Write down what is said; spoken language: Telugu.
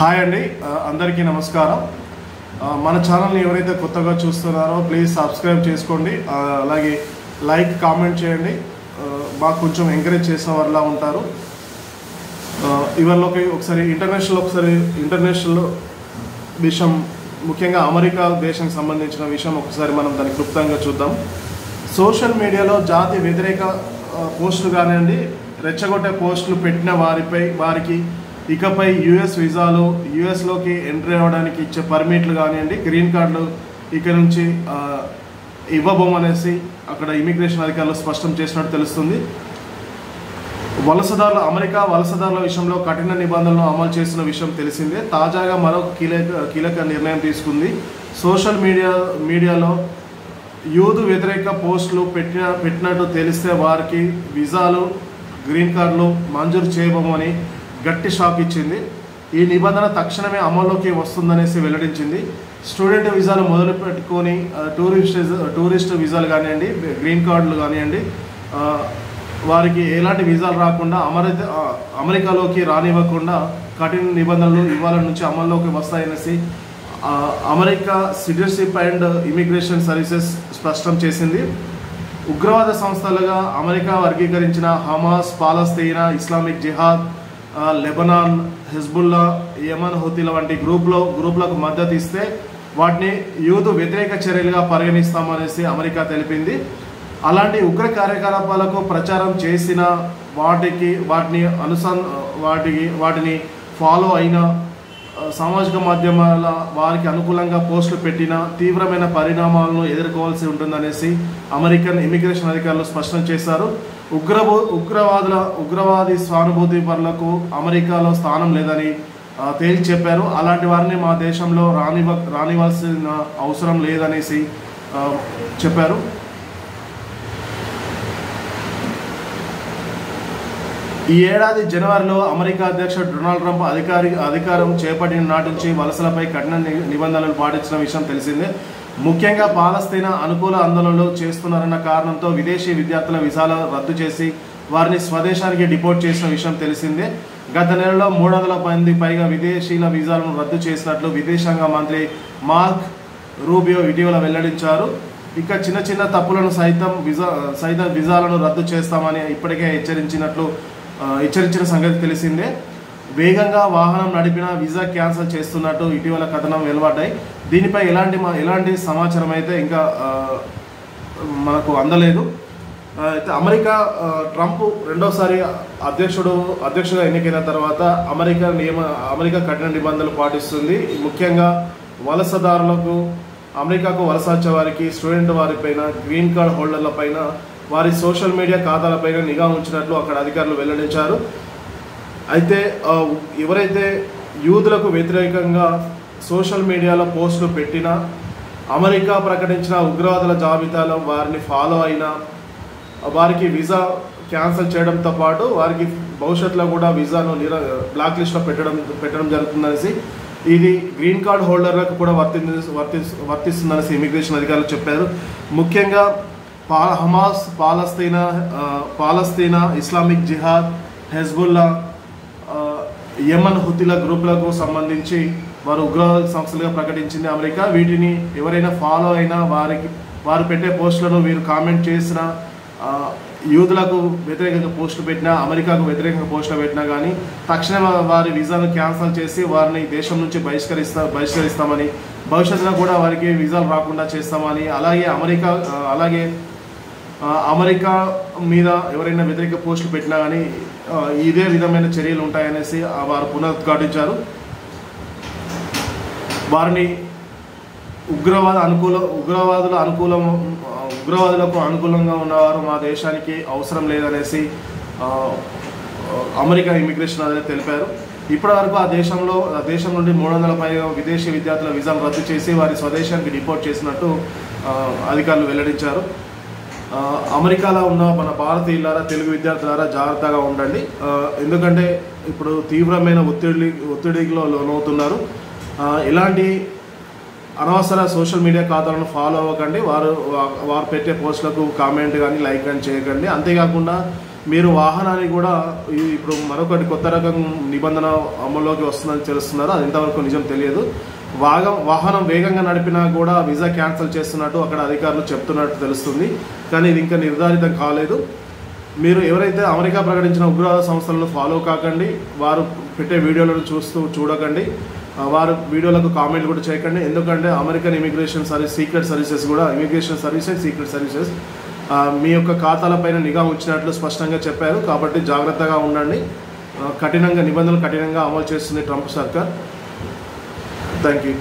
హాయ్ అండి, అందరికీ నమస్కారం. మన ఛానల్ని ఎవరైతే కొత్తగా చూస్తున్నారో ప్లీజ్ సబ్స్క్రైబ్ చేసుకోండి. అలాగే లైక్ కామెంట్ చేయండి. మాకు కొంచెం ఎంకరేజ్ చేసిన వాళ్ళ ఉంటారు. ఇవాళకి ఒకసారి ఇంటర్నేషనల్ విషయం, ముఖ్యంగా అమెరికా దేశానికి సంబంధించిన విషయం ఒకసారి మనం దాన్ని క్లుప్తంగా చూద్దాం. సోషల్ మీడియాలో జాతి వ్యతిరేక పోస్టులు కానివ్వండి, రెచ్చగొట్టే పోస్టులు పెట్టిన వారికి ఇకపై యుఎస్ వీసాలు, యుఎస్లోకి ఎంట్రీ అవ్వడానికి ఇచ్చే పర్మిట్లు కానివ్వండి, గ్రీన్ కార్డులు ఇక నుంచి ఇవ్వబోమనేసి అక్కడ ఇమిగ్రేషన్ అధికారులు స్పష్టం చేసినట్టు తెలుస్తుంది. అమెరికా వలసదారుల విషయంలో కఠిన నిబంధనలు అమలు చేసిన విషయం తెలిసిందే. తాజాగా మరొక కీలక నిర్ణయం తీసుకుంది. సోషల్ మీడియాలో యూదు వ్యతిరేక పోస్టులు పెట్టినట్టు తెలిస్తే వారికి వీసాలు, గ్రీన్ కార్డులు మంజూరు చేయబోమని గట్టి షాక్ ఇచ్చింది. ఈ నిబంధన తక్షణమే అమల్లోకి వస్తుందనేసి వెల్లడించింది. స్టూడెంట్ వీసాలు మొదలు పెట్టుకొని టూరిస్ట్ వీసాలు కానివ్వండి, గ్రీన్ కార్డులు కానివ్వండి, వారికి ఎలాంటి వీసాలు రాకుండా అమెరికాలోకి రానివ్వకుండా కఠిన నిబంధనలు ఇవాళ నుంచి అమల్లోకి వస్తాయనేసి America citizenship and immigration services స్పష్టం చేసింది. ఉగ్రవాద సంస్థలుగా అమెరికా వర్గీకరించిన Hamas, Palestine, Islamic jihad, Lebanon, Hezbollah, Yemen హుతీల వంటి గ్రూపులకు మద్దతు ఇస్తే వాటిని యూదు వ్యతిరేక చర్యలుగా పరిగణిస్తామనేసి అమెరికా తెలిపింది. అలాంటి ఉగ్ర కార్యకలాపాలకు ప్రచారం చేసిన వాటిని ఫాలో అయిన సామాజిక మాధ్యమాల వారికి అనుకూలంగా పోస్టులు పెట్టిన తీవ్రమైన పరిణామాలను ఎదుర్కోవాల్సి ఉంటుందనేసి అమెరికన్ ఇమిగ్రేషన్ అధికారులు స్పష్టం చేశారు. ఉగ్రవాది సానుభూతి పరులకు అమెరికాలో స్థానం లేదని తేల్చి చెప్పారు. అలాంటి వారిని మా దేశంలో రానివ్వాల్సిన అవసరం లేదనేసి చెప్పారు. ఈ ఏడాది జనవరిలో అమెరికా అధ్యక్షుడు డొనాల్డ్ ట్రంప్ అధికారం చేపట్టిన నాటి నుంచి వలసలపై కఠిన నిబంధనలు పాటించిన విషయం తెలిసిందే. ముఖ్యంగా పాలస్తీనా అనుకూల ఆందోళనలు చేస్తున్నారన్న కారణంతో విదేశీ విద్యార్థుల వీసాలు రద్దు చేసి వారిని స్వదేశానికి డిపోర్ట్ చేసిన విషయం తెలిసిందే. గత నెలలో 300 మంది పైగా విదేశీల వీసాలను రద్దు చేసినట్లు విదేశాంగ మంత్రి మార్క్ రూబియో ఇటీవల వెల్లడించారు. ఇక చిన్న తప్పులను సైతం వీసాలను రద్దు చేస్తామని ఇప్పటికే హెచ్చరించిన సంగతి తెలిసిందే. వేగంగా వాహనం నడిపిన వీసా క్యాన్సిల్ చేస్తున్నట్టు ఇటీవల కథనం వెలువడ్డాయి. దీనిపై ఎలాంటి సమాచారం అయితే ఇంకా మనకు అందలేదు. అయితే ట్రంప్ రెండోసారి అధ్యక్షుడిగా ఎన్నికైన తర్వాత అమెరికా కఠిన నిబంధనలు పాటిస్తుంది. ముఖ్యంగా వలసదారులకు, అమెరికాకు వలస వచ్చే వారికి, స్టూడెంట్ వారిపైన, గ్రీన్ కార్డ్ హోల్డర్ల పైన, వారి సోషల్ మీడియా ఖాతాలపైన నిఘా ఉంచినట్లు అక్కడ అధికారులు వెల్లడించారు. అయితే ఎవరైతే యూదులకు వ్యతిరేకంగా సోషల్ మీడియాలో పోస్టులు పెట్టినా, అమెరికా ప్రకటించిన ఉగ్రవాదుల జాబితాలో వారిని ఫాలో అయినా వారికి వీసా క్యాన్సిల్ చేయడంతో పాటు వారికి భవిష్యత్తులో కూడా వీసాను బ్లాక్ లిస్ట్లో పెట్టడం జరుగుతుందనేసి, ఇది గ్రీన్ కార్డ్ హోల్డర్లకు కూడా వర్తిస్తుందనేసి ఇమిగ్రేషన్ అధికారులు చెప్పారు. ముఖ్యంగా హమాస్, పాలస్తీనా, ఇస్లామిక్ జిహాద్, హెజ్బుల్లా, యమన్ హుతీల గ్రూపులకు సంబంధించి వారు ఉగ్రవాద సంస్థలుగా ప్రకటించింది అమెరికా. వీటిని ఎవరైనా ఫాలో అయినా వారు పెట్టే పోస్టులను వీరు కామెంట్ చేసిన, యూదులకు వ్యతిరేకంగా పోస్టులు పెట్టినా, అమెరికాకు వ్యతిరేకంగా పోస్టులు పెట్టినా కానీ తక్షణమే వారి వీసాను క్యాన్సిల్ చేసి వారిని దేశం నుంచి బహిష్కరిస్తామని, భవిష్యత్తులో కూడా వారికి వీసాలు రాకుండా చేస్తామని, అలాగే అమెరికా మీద ఎవరైనా వ్యతిరేక పోస్టులు పెట్టినా కానీ ఇదే విధమైన చర్యలు ఉంటాయనేసి వారు పునరుద్ఘాటించారు. వారిని ఉగ్రవాదులకు అనుకూలంగా ఉన్నవారు మా దేశానికి అవసరం లేదనేసి అమెరికా ఇమిగ్రేషన్ అధికారులు తెలిపారు. ఇప్పటివరకు ఆ దేశం నుండి 300 పైగా విదేశీ విద్యార్థుల వీసాలు రద్దు చేసి వారి స్వదేశానికి డిపోర్ట్ చేసినట్టు అధికారులు వెల్లడించారు. అమెరికాలో ఉన్న మన భారతీయులారా, తెలుగు విద్యార్థులారా జాగ్రత్తగా ఉండండి. ఎందుకంటే ఇప్పుడు తీవ్రమైన ఒత్తిడిలో లోనవుతున్నారు. ఎలాంటి అనవసర సోషల్ మీడియా ఖాతాలను ఫాలో అవ్వకండి. వారు పెట్టే పోస్టులకు కామెంట్ కానీ, లైక్ కానీ చేయకండి. అంతేకాకుండా మీరు వాహనాన్ని కూడా ఇప్పుడు మరొకటి కొత్త రకం నిబంధన అమల్లోకి వస్తుందని తెలుస్తున్నారు. అది ఇంతవరకు నిజం తెలియదు. వాహనం వేగంగా నడిపినా కూడా వీసా క్యాన్సిల్ చేస్తున్నట్టు అక్కడ అధికారులు చెప్తున్నట్టు తెలుస్తుంది. కానీ ఇది ఇంకా నిర్ధారితం కాలేదు. మీరు ఎవరైతే అమెరికా ప్రకటించిన ఉగ్రవాద సంస్థలను ఫాలో కాకండి, వారు పెట్టే వీడియోలను చూడకండి, వారు వీడియోలకు కామెంట్లు కూడా చేయకండి. ఎందుకంటే American immigration service, secret services కూడా, immigration service and secret services మీ యొక్క ఖాతాలపైన నిఘా ఉంచినట్లు స్పష్టంగా చెప్పారు. కాబట్టి జాగ్రత్తగా ఉండండి. నిబంధనలు కఠినంగా అమలు చేస్తుంది ట్రంప్ సర్కార్. Thank you.